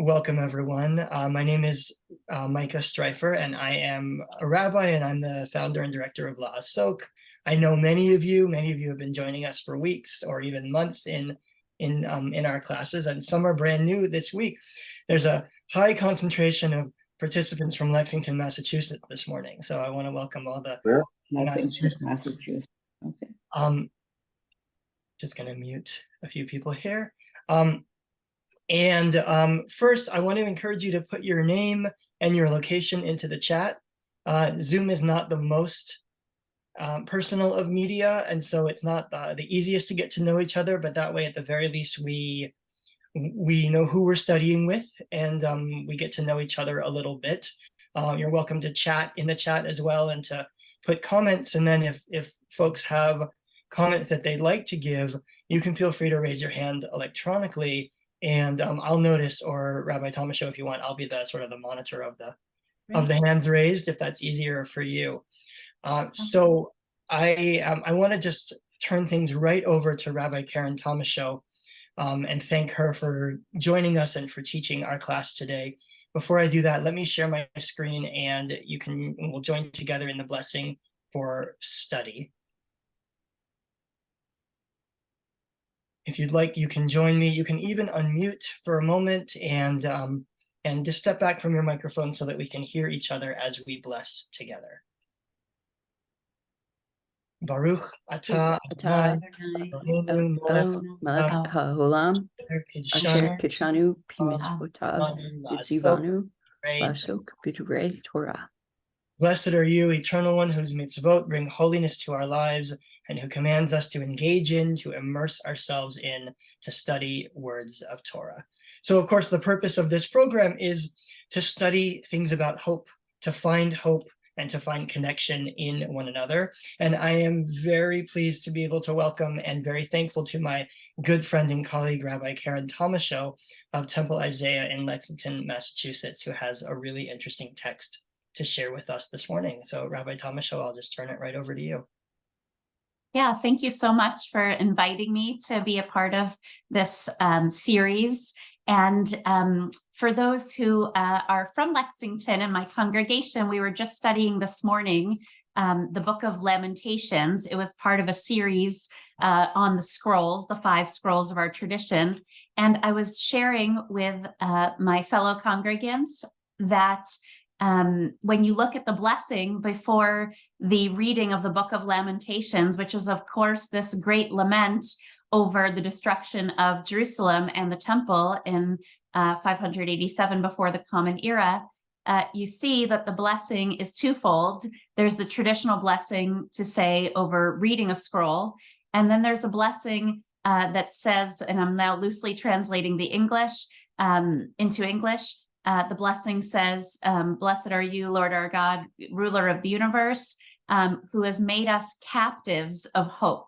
Welcome, everyone. My name is Micah Streifer, and I am a rabbi, and I'm the founder and director of La Asok. I know many of you. Many of you have been joining us for weeks or even months in our classes, and some are brand new this week. There's a high concentration of participants from Lexington, Massachusetts this morning, so I want to welcome all the Massachusetts. Okay. Just going to mute a few people here. First, I want to encourage you to put your name and your location into the chat. Zoom is not the most personal of media, and so it's not the easiest to get to know each other, but that way, at the very least, we know who we're studying with, and we get to know each other a little bit. You're welcome to chat in the chat as well and to put comments, and then if folks have comments that they'd like to give, you can feel free to raise your hand electronically, and I'll notice, or Rabbi Thomashow, if you want, I'll be the sort of the monitor of the hands raised, if that's easier for you. So I want to just turn things right over to Rabbi Karen Thomashow and thank her for joining us and for teaching our class today. Before I do that, let me share my screen, and we'll join together in the blessing for study. If you'd like, you can join me. You can even unmute for a moment and just step back from your microphone so that we can hear each other as we bless together. Baruch atah Adonai Eloheinu melech haolam asher kitshanu mitzvotav v'tzivanu la'asok b'divrei Torah. Blessed are you, Eternal One, whose mitzvot bring holiness to our lives, and who commands us to engage in, to immerse ourselves in, to study words of Torah. So, of course, the purpose of this program is to study things about hope, to find hope, and to find connection in one another. And I am very pleased to be able to welcome and very thankful to my good friend and colleague, Rabbi Karen Thomashow of Temple Isaiah in Lexington, Massachusetts, who has a really interesting text to share with us this morning. So, Rabbi Thomashow, I'll just turn it right over to you. Yeah, thank you so much for inviting me to be a part of this series. And for those who are from Lexington and my congregation, we were just studying this morning the book of Lamentations. It was part of a series on the scrolls, the 5 scrolls of our tradition. And I was sharing with my fellow congregants that when you look at the blessing before the reading of the book of Lamentations, which is, of course, this great lament over the destruction of Jerusalem and the temple in 587 before the Common Era, you see that the blessing is twofold. There's the traditional blessing to say over reading a scroll, and then there's a blessing that says, and I'm now loosely translating the English into English, the blessing says, blessed are you, Lord our God, ruler of the universe, who has made us captives of hope.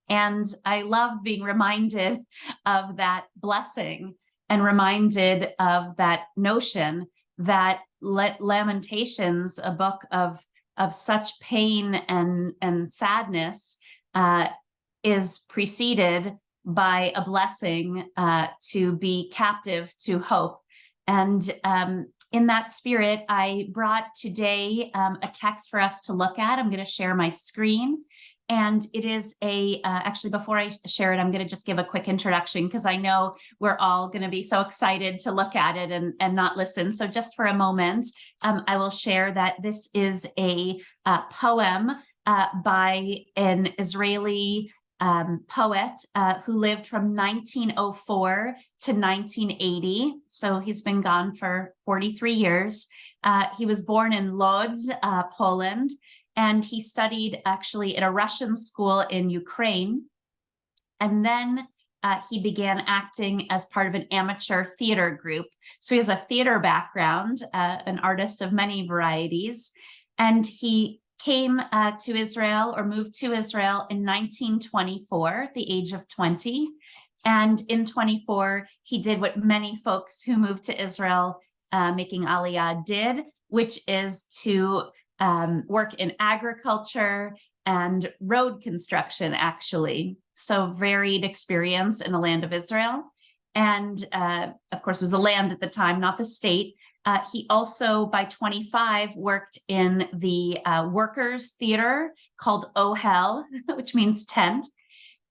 And I love being reminded of that blessing and reminded of that notion that Lamentations, a book of such pain and sadness, is preceded by a blessing to be captive to hope. And in that spirit, I brought today a text for us to look at. I'm going to share my screen. And it is actually, before I share it, I'm going to just give a quick introduction because I know we're all going to be so excited to look at it and not listen. So just for a moment, I will share that this is a poem by an Israeli poet who lived from 1904 to 1980. So he's been gone for 43 years. He was born in Lodz, Poland, and he studied actually at a Russian school in Ukraine. And then he began acting as part of an amateur theater group. So he has a theater background, an artist of many varieties. And he came to Israel, or moved to Israel, in 1924 at the age of 20. And in 24, he did what many folks who moved to Israel making Aliyah did, which is to work in agriculture and road construction, actually. So varied experience in the land of Israel. and of course was the land at the time, not the state. He also, by 25, worked in the workers' theater called Ohel, which means tent.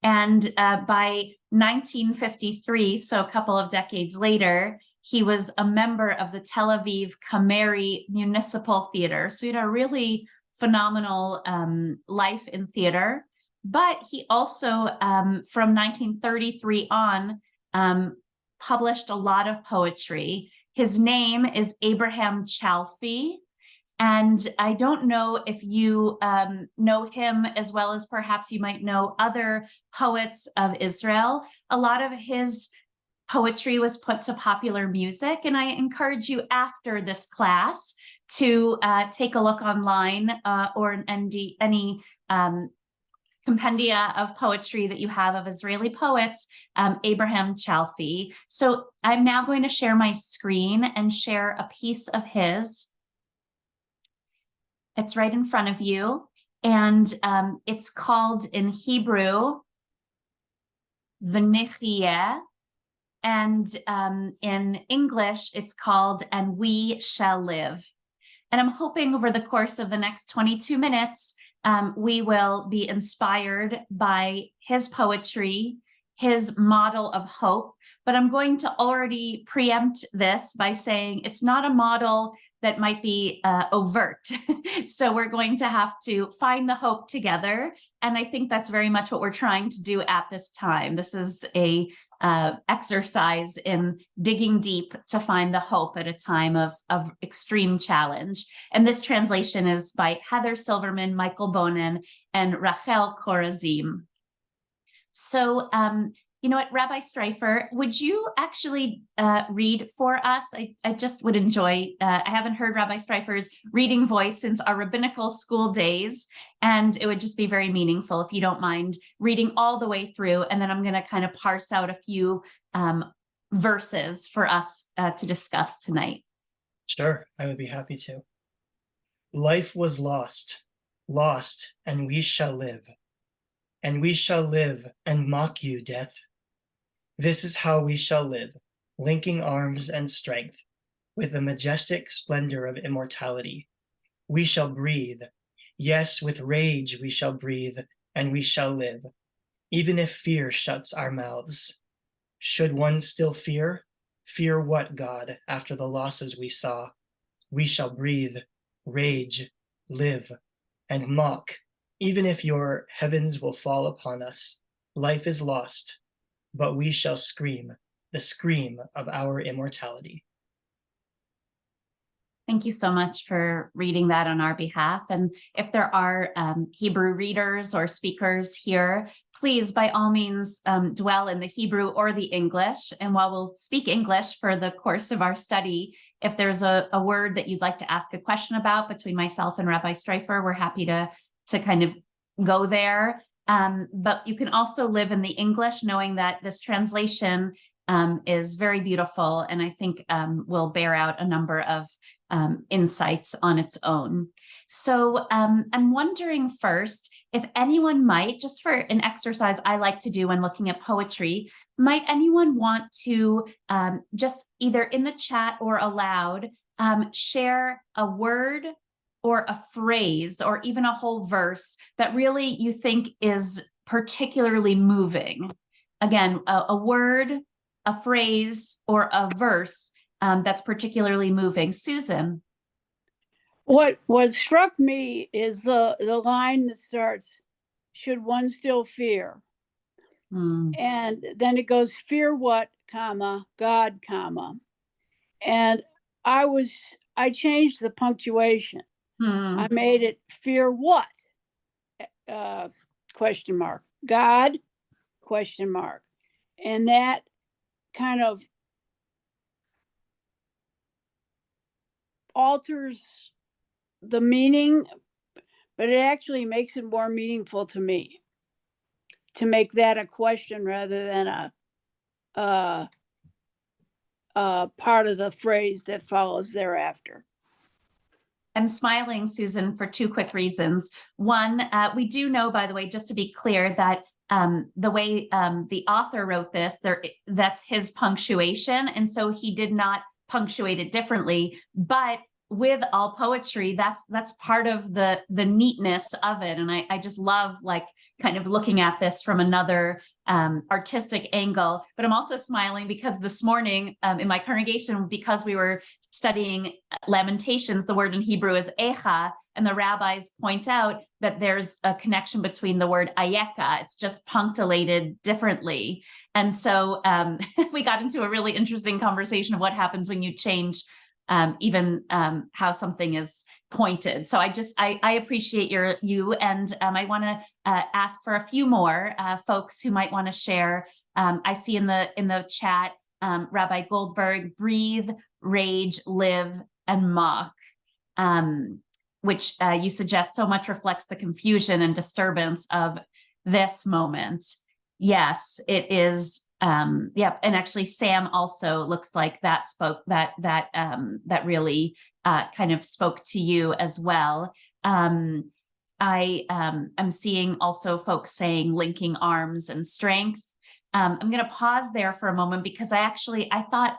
And by 1953, so a couple of decades later, he was a member of the Tel Aviv Kameri Municipal Theater. So he had a really phenomenal life in theater. But he also, from 1933 on, published a lot of poetry. His name is Avraham Chalfi. And I don't know if you know him as well as perhaps you might know other poets of Israel. A lot of his poetry was put to popular music, and I encourage you after this class to take a look online or any compendia of poetry that you have of Israeli poets, Avraham Chalfi. So I'm now going to share my screen and share a piece of his. It's right in front of you, and it's called in Hebrew, V'nichiyeh, and in English, it's called And We Shall Live. And I'm hoping over the course of the next 22 minutes, we will be inspired by his poetry, his model of hope. But I'm going to already preempt this by saying it's not a model that might be overt. So we're going to have to find the hope together. And I think that's very much what we're trying to do at this time. This is a exercise in digging deep to find the hope at a time of extreme challenge. And this translation is by Heather Silverman, Michael Bonin, and Rachel Korazim. So, you know what, Rabbi Streifer, would you actually read for us? I just would enjoy, I haven't heard Rabbi Streifer's reading voice since our rabbinical school days, and it would just be very meaningful if you don't mind reading all the way through, and then I'm going to kind of parse out a few verses for us to discuss tonight. Sure, I would be happy to. Life was lost, lost, and we shall live. And we shall live and mock you, death. This is how we shall live, linking arms and strength with the majestic splendor of immortality. We shall breathe. Yes, with rage we shall breathe, and we shall live, even if fear shuts our mouths. Should one still fear? Fear what, God, after the losses we saw? We shall breathe, rage, live, and mock, even if your heavens will fall upon us. Life is lost, but we shall scream, the scream of our immortality. Thank you so much for reading that on our behalf. And if there are Hebrew readers or speakers here, please, by all means, dwell in the Hebrew or the English. And while we'll speak English for the course of our study, if there's a word that you'd like to ask a question about between myself and Rabbi Streifer, we're happy to kind of go there. But you can also live in the English, knowing that this translation is very beautiful, and I think will bear out a number of insights on its own. So I'm wondering first, if anyone might, just for an exercise I like to do when looking at poetry, might anyone want to just either in the chat or aloud share a word or a phrase or even a whole verse that really you think is particularly moving? Again, a word, a phrase, or a verse that's particularly moving. Susan. What struck me is the line that starts, should one still fear? And then it goes, fear what, comma, God, comma. And I changed the punctuation. I made it fear what? Question mark. God? Question mark. And that kind of alters the meaning, but it actually makes it more meaningful to me to make that a question rather than a part of the phrase that follows thereafter. I'm smiling, Susan, for two quick reasons. One, we do know, by the way, just to be clear, that the way the author wrote this, that's his punctuation. And so he did not punctuate it differently, but with all poetry, that's part of the neatness of it. And I just love like kind of looking at this from another artistic angle. But I'm also smiling because this morning in my congregation, because we were studying Lamentations, the word in Hebrew is echa, and the rabbis point out that there's a connection between the word ayeka. It's just punctuated differently. And so we got into a really interesting conversation of what happens when you change even how something is pointed. So I appreciate you, and I want to ask for a few more folks who might want to share. I see in the chat, Rabbi Goldberg, breathe, rage, live, and mock, which you suggest so much reflects the confusion and disturbance of this moment. Yes, it is. Yep, and actually, Sam also looks like that really kind of spoke to you as well. I'm seeing also folks saying linking arms and strength. I'm going to pause there for a moment because I thought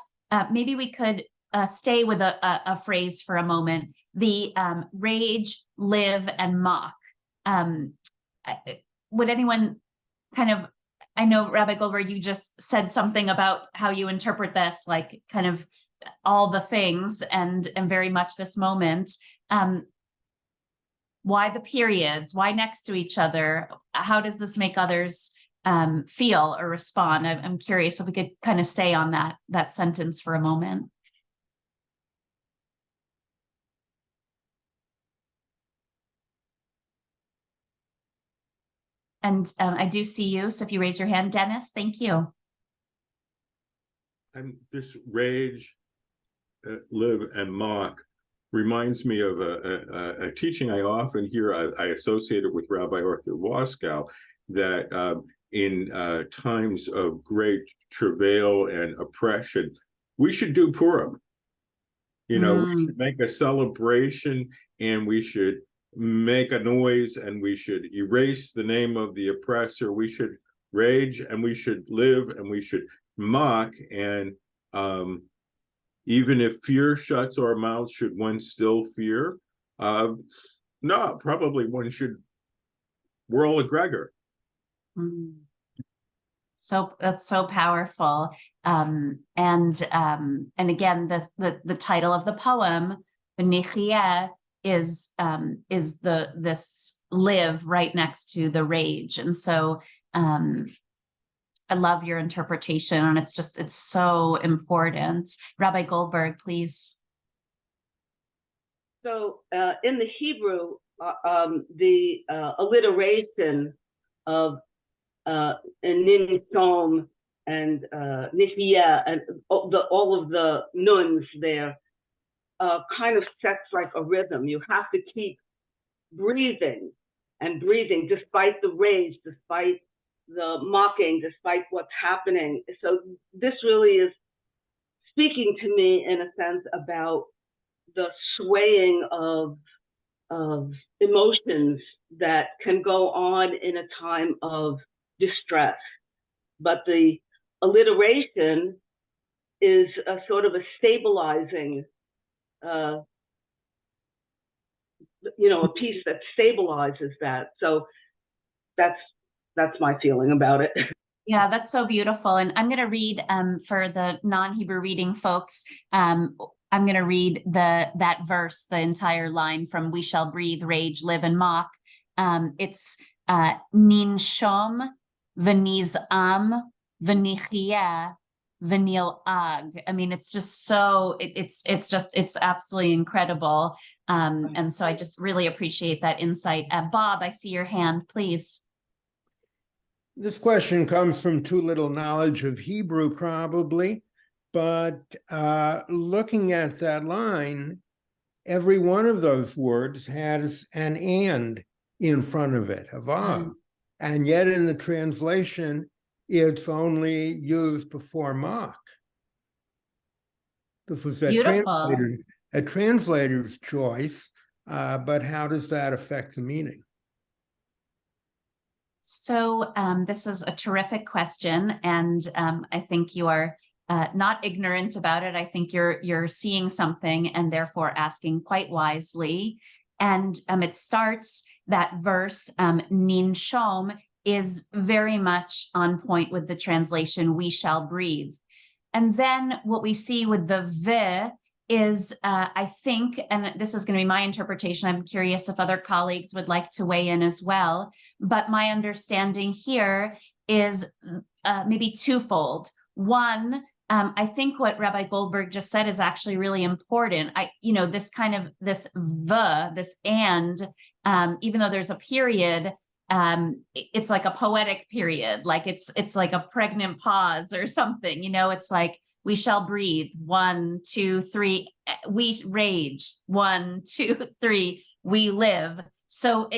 maybe we could stay with a phrase for a moment. The rage, live, and mock. Would anyone kind of? I know, Rabbi Goldberg, you just said something about how you interpret this, like kind of all the things and very much this moment. Why the periods? Why next to each other? How does this make others feel or respond? I'm curious if we could kind of stay on that sentence for a moment. And I do see you, so if you raise your hand, Dennis, thank you. This rage, live, and mock reminds me of a teaching I often hear. I associate it with Rabbi Arthur Waskow, that in times of great travail and oppression, we should do Purim. We should make a celebration, and we should make a noise, and we should erase the name of the oppressor. We should rage, and we should live, and we should mock. And even if fear shuts our mouths, should one still fear? No, probably one should whirl a Gregor. So that's so powerful. And again, the title of the poem, the Nechiyah, is this live right next to the rage. And so I love your interpretation, and it's so important. Rabbi Goldberg, please. So in the Hebrew, the alliteration of nin som and nihiyah and all of the nuns there kind of sets like a rhythm. You have to keep breathing and breathing despite the rage, despite the mocking, despite what's happening. So this really is speaking to me in a sense about the swaying of emotions that can go on in a time of distress. But the alliteration is a sort of a stabilizing, a piece that stabilizes that. So that's my feeling about it. Yeah, that's so beautiful. And I'm going to read for the non-Hebrew reading folks. I'm going to read that verse, the entire line from "We shall breathe, rage, live, and mock." It's ninshom v'nizam v'nichiyah v'nil'ag. I mean, it's just so it's absolutely incredible. And so I just really appreciate that insight. Bob, I see your hand, please. This question comes from too little knowledge of Hebrew, probably, but looking at that line, every one of those words has an "and" in front of it, a "vav," and yet in the translation, it's only used before mock. This was a translator's choice, but how does that affect the meaning? So this is a terrific question, and I think you are not ignorant about it. I think you're seeing something and therefore asking quite wisely. And it starts, that verse, nin shom, is very much on point with the translation, we shall breathe. And then what we see with the ve is, I think, and this is going to be my interpretation, I'm curious if other colleagues would like to weigh in as well, but my understanding here is maybe twofold. One, I think what Rabbi Goldberg just said is actually really important. This kind of, this this and, even though there's a period, it's like a poetic period, like it's like a pregnant pause or something, it's like, we shall breathe, 1, 2, 3, we rage, 1, 2, 3, we live. So,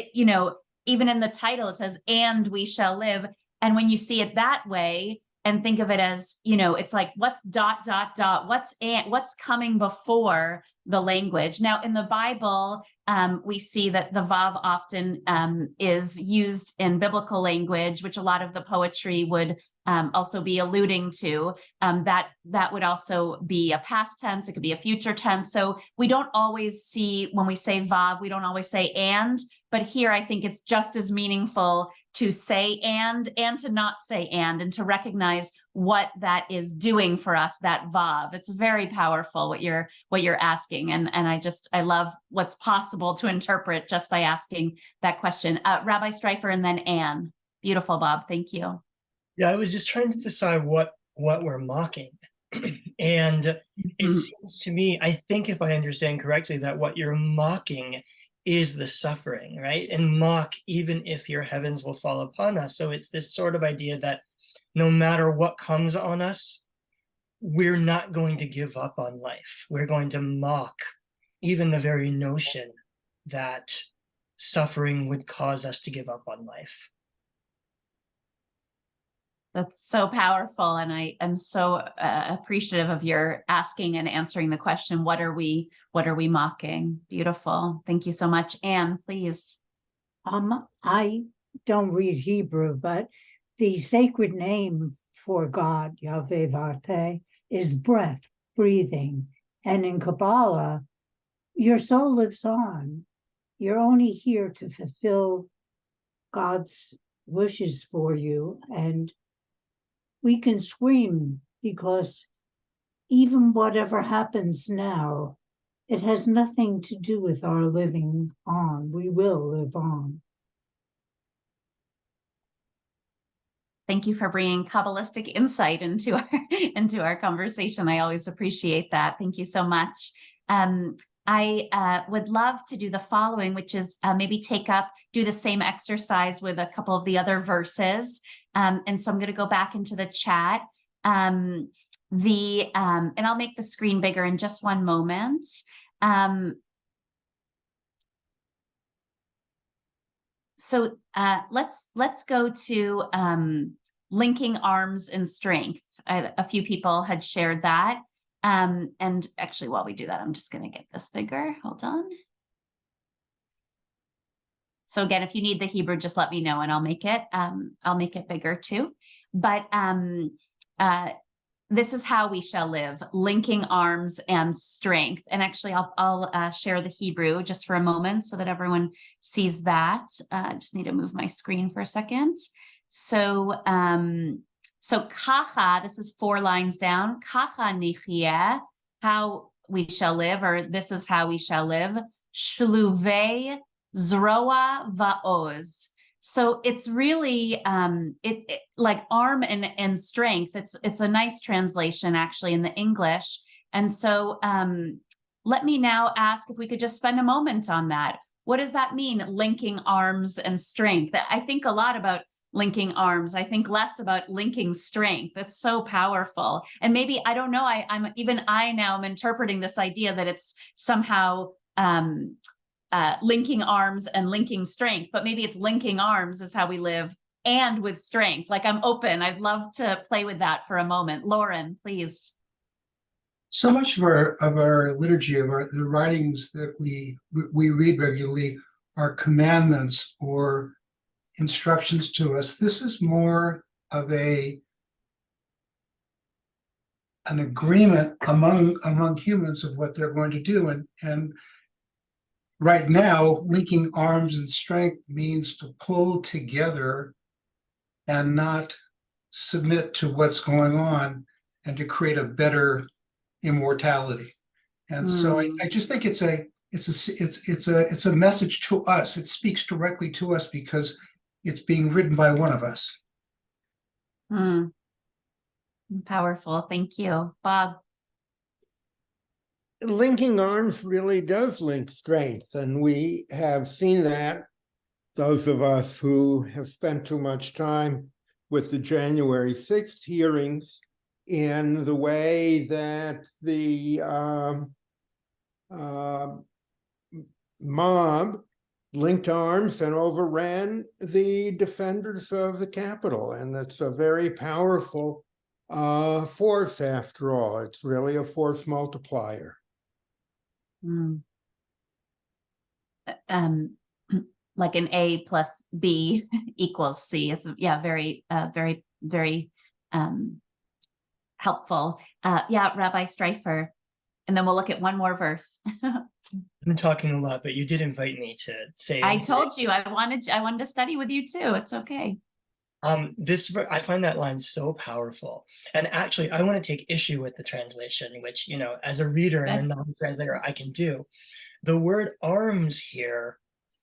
even in the title, it says, and we shall live. And when you see it that way, and think of it as, it's like, what's ... what's coming before the language. Now, in the Bible, we see that the vav often is used in biblical language, which a lot of the poetry would also be alluding to. That would also be a past tense. It could be a future tense. So we don't always see, when we say vav, we don't always say and, but here I think it's just as meaningful to say and to not say and to recognize what that is doing for us, that vav. It's very powerful what you're asking. And I love what's possible to interpret just by asking that question. Rabbi Streifer and then Anne. Beautiful, Bob. Thank you. Yeah, I was just trying to decide what we're mocking. And it seems to me, I think if I understand correctly, that what you're mocking is the suffering, right? And mock, even if your heavens will fall upon us. So it's this sort of idea that no matter what comes on us, we're not going to give up on life. We're going to mock even the very notion that suffering would cause us to give up on life. That's so powerful. And I am so appreciative of your asking and answering the question, what are we mocking? Beautiful. Thank you so much. Anne, please. I don't read Hebrew, but the sacred name for God, Yahweh Varte, is breath, breathing. And in Kabbalah, your soul lives on. You're only here to fulfill God's wishes for you. And we can scream because even whatever happens now, it has nothing to do with our living on. We will live on. Thank you for bringing Kabbalistic insight into our conversation. I always appreciate that. Thank you so much. I would love to do the following, which is maybe do the same exercise with a couple of the other verses. And so I'm going to go back into the chat. And I'll make the screen bigger in just one moment. So let's go to linking arms and strength. A few people had shared that. And actually, while we do that, I'm just going to get this bigger. Hold on. So again, if you need the Hebrew, just let me know and I'll make it bigger too. But this is how we shall live, linking arms and strength. And actually, I'll share the Hebrew just for a moment so that everyone sees that. I just need to move my screen for a second. So kacha, this is 4 lines down. Kacha nichye, how we shall live, or this is how we shall live. Shluvei zroa va'oz. So it's really like arm and strength. It's a nice translation actually in the English. And so let me now ask if we could just spend a moment on that. What does that mean, linking arms and strength? I think a lot about linking arms. I think less about linking strength. That's so powerful. And maybe, I don't know, I'm interpreting this idea that it's somehow linking arms and linking strength, but maybe it's linking arms is how we live and with strength. Like, I'm open. I'd love to play with that for a moment. Lauren, please. So much of our liturgy, the writings that we read regularly are commandments or instructions to us. This is more of an agreement among humans of what they're going to do. And right now, linking arms and strength means to pull together and not submit to what's going on, and to create a better immortality. And so I just think it's a message to us. It speaks directly to us because it's being written by one of us. Powerful. Thank you, Bob. Linking arms really does link strength, and we have seen that, those of us who have spent too much time with the January 6th hearings, in the way that the mob linked arms and overran the defenders of the Capitol. And that's a very powerful force, after all. It's really a force multiplier. Like an A plus B equals C. It's very, very helpful. Rabbi Streifer, and then we'll look at one more verse. I've been talking a lot, but you did invite me to say. I told you I wanted to study with you too. It's okay. I find that line so powerful, and actually, I want to take issue with the translation, which, as a reader and a non-translator, I can do. The word arms here,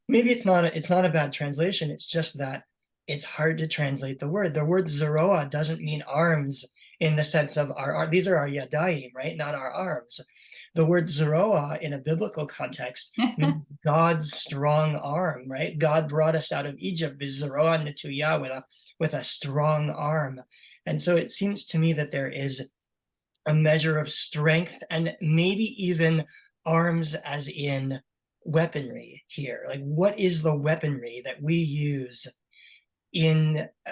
maybe it's not a bad translation. It's just that it's hard to translate the word. The word zeroah doesn't mean arms in the sense of these are our yadayim, right? Not our arms. The word zeroah in a biblical context means God's strong arm, right? God brought us out of Egypt zeroah netuyah, with a strong arm. And so it seems to me that there is a measure of strength, and maybe even arms as in weaponry here. Like, what is the weaponry that we use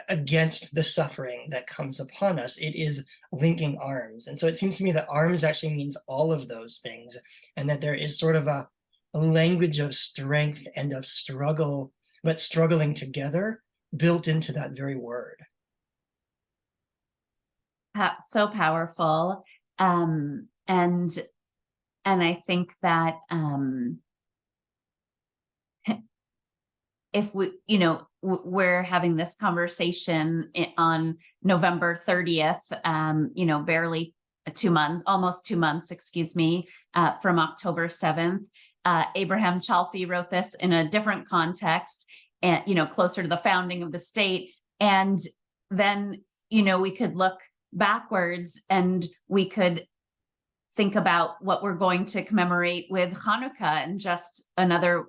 against the suffering that comes upon us? It is linking arms. And so it seems to me that arms actually means all of those things, and that there is sort of a language of strength and of struggle, but struggling together, built into that very word. So powerful. And I think that if we're having this conversation on November 30th, barely 2 months, almost 2 months, from October 7th. Avraham Chalfi wrote this in a different context, and, closer to the founding of the state. And then, we could look backwards and we could think about what we're going to commemorate with Hanukkah in just another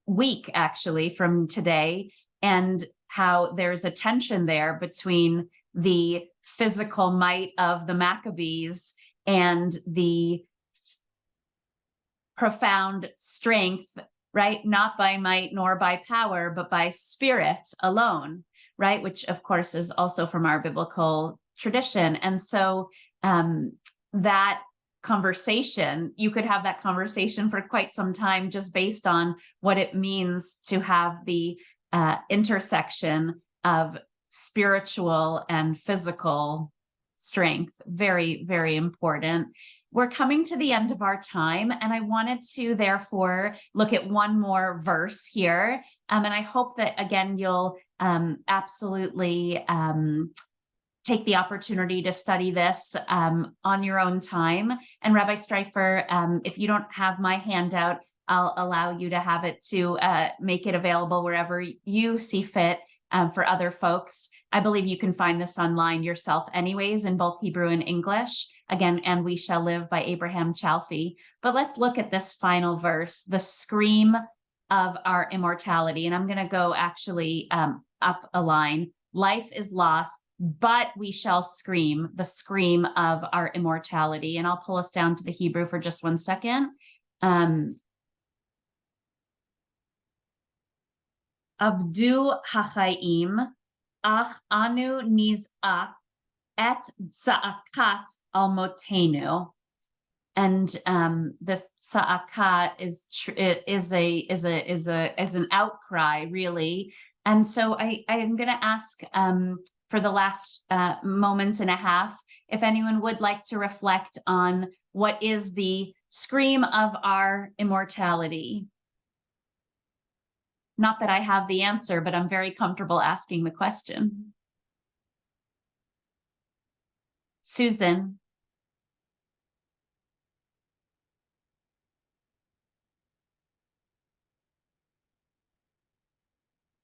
week, actually, from today, and how there's a tension there between the physical might of the Maccabees and the profound strength, right? Not by might nor by power, but by spirit alone, right? Which, of course, is also from our biblical tradition. And so that conversation, you could have that conversation for quite some time, just based on what it means to have the intersection of spiritual and physical strength. Very, very important. We're coming to the end of our time, and I wanted to therefore look at one more verse here. And I hope that, again, you'll absolutely take the opportunity to study this on your own time. And Rabbi Streifer, if you don't have my handout, I'll allow you to have it to make it available wherever you see fit for other folks. I believe you can find this online yourself anyways, in both Hebrew and English. Again, And We Shall Live by Avraham Chalfi. But let's look at this final verse, the scream of our immortality. And I'm going to go actually up a line. Life is lost, but we shall scream, the scream of our immortality. And I'll pull us down to the Hebrew for just 1 second. Avdu hachayim, ach anu niz'ak et za'akat almotenu. And this za'akat is an outcry, really, And so I am going to ask for the last moment and a half, if anyone would like to reflect on what is the scream of our immortality. Not that I have the answer, but I'm very comfortable asking the question. Susan.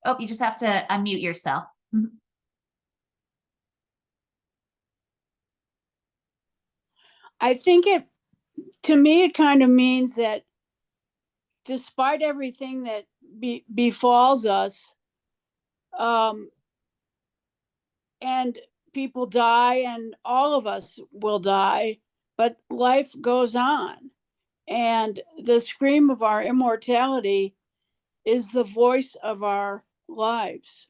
Oh, you just have to unmute yourself. I think to me, it kind of means that despite everything that befalls us, and people die and all of us will die, but life goes on. And the scream of our immortality is the voice of our lives.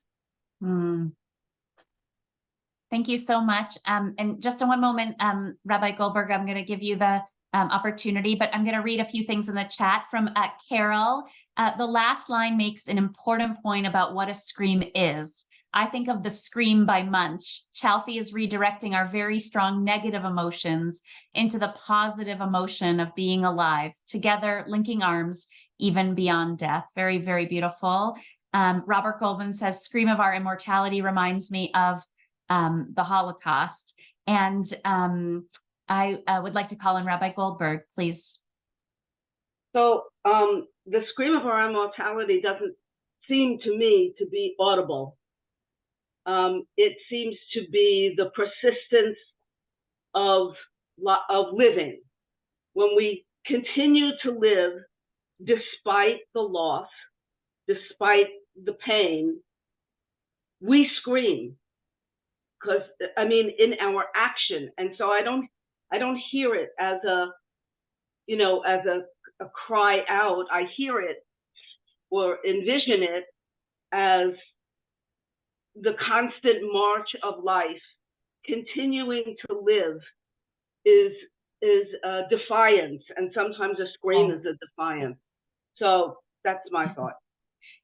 Thank you so much. And just in one moment, Rabbi Goldberg, I'm going to give you the opportunity, but I'm going to read a few things in the chat from Carol. The last line makes an important point about what a scream is. I think of the scream by Munch. Chalfi is redirecting our very strong negative emotions into the positive emotion of being alive, together, linking arms, even beyond death. Very, very beautiful. Robert Goldman says, scream of our immortality reminds me of the Holocaust. And I would like to call in Rabbi Goldberg, please. So the scream of our immortality doesn't seem to me to be audible. It seems to be the persistence of living. When we continue to live despite the loss, despite the pain, we scream. Because I mean, in our action, and so I don't hear it as a cry out. I hear it or envision it as the constant march of life, continuing to live is defiance, and sometimes a scream is a defiance. So that's my thought.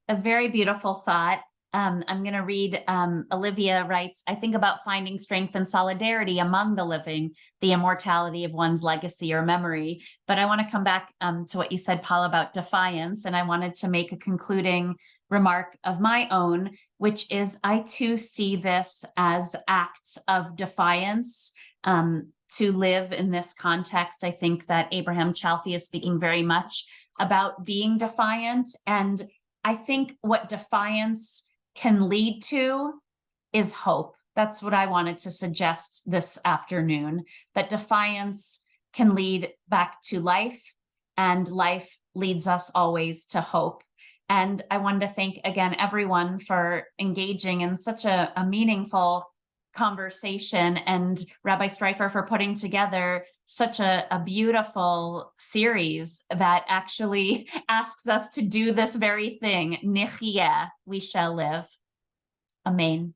A very beautiful thought. I'm going to read, Olivia writes, I think about finding strength and solidarity among the living, the immortality of one's legacy or memory. But I want to come back to what you said, Paul, about defiance. And I wanted to make a concluding remark of my own, which is I too see this as acts of defiance to live in this context. I think that Avraham Chalfi is speaking very much about being defiant. And I think what defiance can lead to is hope. That's what I wanted to suggest this afternoon, that defiance can lead back to life, and life leads us always to hope. And I wanted to thank again everyone for engaging in such a meaningful conversation, and Rabbi Streifer for putting together such a beautiful series that actually asks us to do this very thing. Nichiyeh, we shall live. Amen.